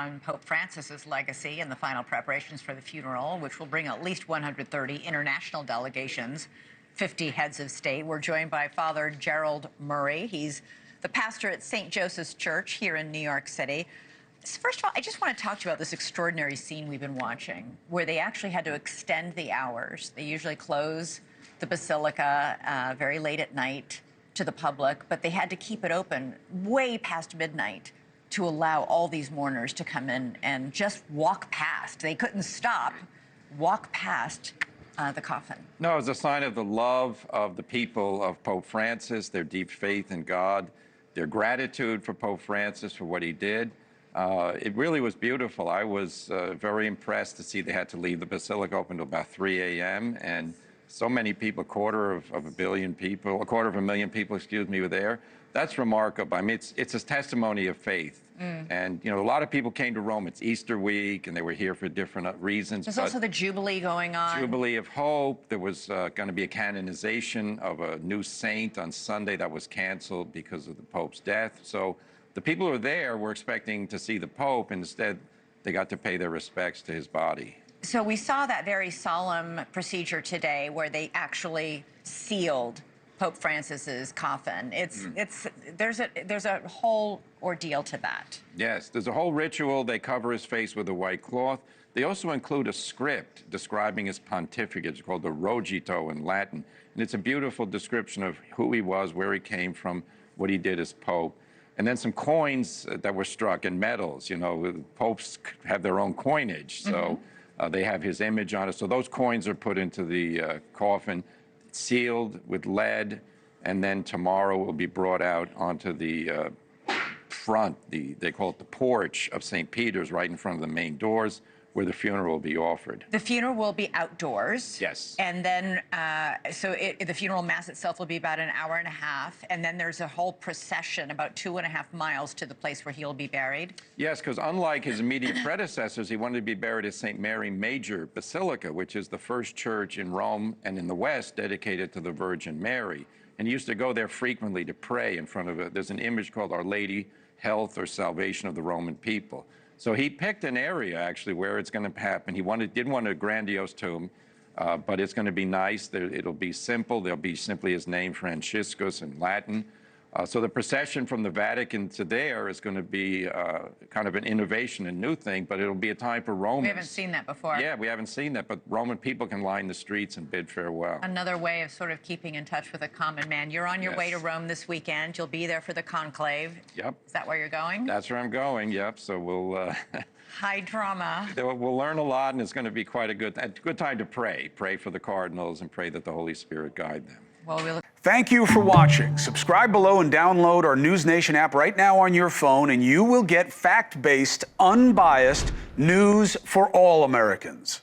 on Pope Francis's legacy and the final preparations for the funeral, which will bring at least 130 international delegations, 50 heads of state. We're joined by Father Gerald Murray. He's the pastor at St. Joseph's Church here in New York City. First of all, I just want to talk to you about this extraordinary scene we've been watching, where they actually had to extend the hours. They usually close the Basilica very late at night to the public, but they had to keep it open way past midnight to allow all these mourners to come in and just walk past. They couldn't stop, walk past the coffin. No, it's a sign of the love of the people of Pope Francis, their deep faith in God, their gratitude for Pope Francis for what he did. It really was beautiful. I was very impressed to see they had to leave the Basilica open until about 3 a.m. and so many people, a quarter of a million people, excuse me, were there. That's remarkable. I mean, it's a testimony of faith. And, you know, a lot of people came to Rome. It's Easter week, and they were here for different reasons. There's also the Jubilee going on. Jubilee of Hope. There was going to be a canonization of a new saint on Sunday that was canceled because of the Pope's death. So the people who were there were expecting to see the Pope, and instead they got to pay their respects to his body. So we saw that very solemn procedure today where they actually sealed Pope Francis's coffin. There's a whole ordeal to that. Yes, there's a whole ritual. They cover his face with a white cloth. They also include a script describing his pontificate. It's called the Rogito in Latin. And it's a beautiful description of who he was, where he came from, what he did as Pope. And then some coins that were struck and medals. You know, popes have their own coinage, so they have his image on it. So those coins are put into the coffin, sealed with lead, and then tomorrow will be brought out onto the front, they call it the porch of St. Peter's, right in front of the main doors, where the funeral will be offered. The funeral will be outdoors. Yes. And then, the funeral mass itself will be about an hour and a half, and then there's a whole procession about 2.5 miles to the place where he'll be buried. Yes, because unlike his immediate predecessors, he wanted to be buried at St. Mary Major Basilica, which is the first church in Rome and in the West dedicated to the Virgin Mary. And he used to go there frequently to pray in front of it. There's an image called Our Lady, Health or Salvation of the Roman People. So he picked an area, actually, where it's going to happen. He didn't want a grandiose tomb, but it's going to be nice. It'll be simple. There'll be simply his name, Franciscus, in Latin. So the procession from the Vatican to there is going to be kind of an innovation, a new thing, but it'll be a time for Romans. We haven't seen that before. Yeah, we haven't seen that, but Roman people can line the streets and bid farewell. Another way of sort of keeping in touch with a common man. You're on your way to Rome this weekend. You'll be there for the conclave. Yep. Is that where you're going? That's where I'm going, yep. So we'll... High drama. We'll learn a lot, and it's going to be quite a good time to pray. Pray for the cardinals and pray that the Holy Spirit guide them. Well, Thank you for watching. Subscribe below and download our NewsNation app right now on your phone, and you will get fact-based, unbiased news for all Americans.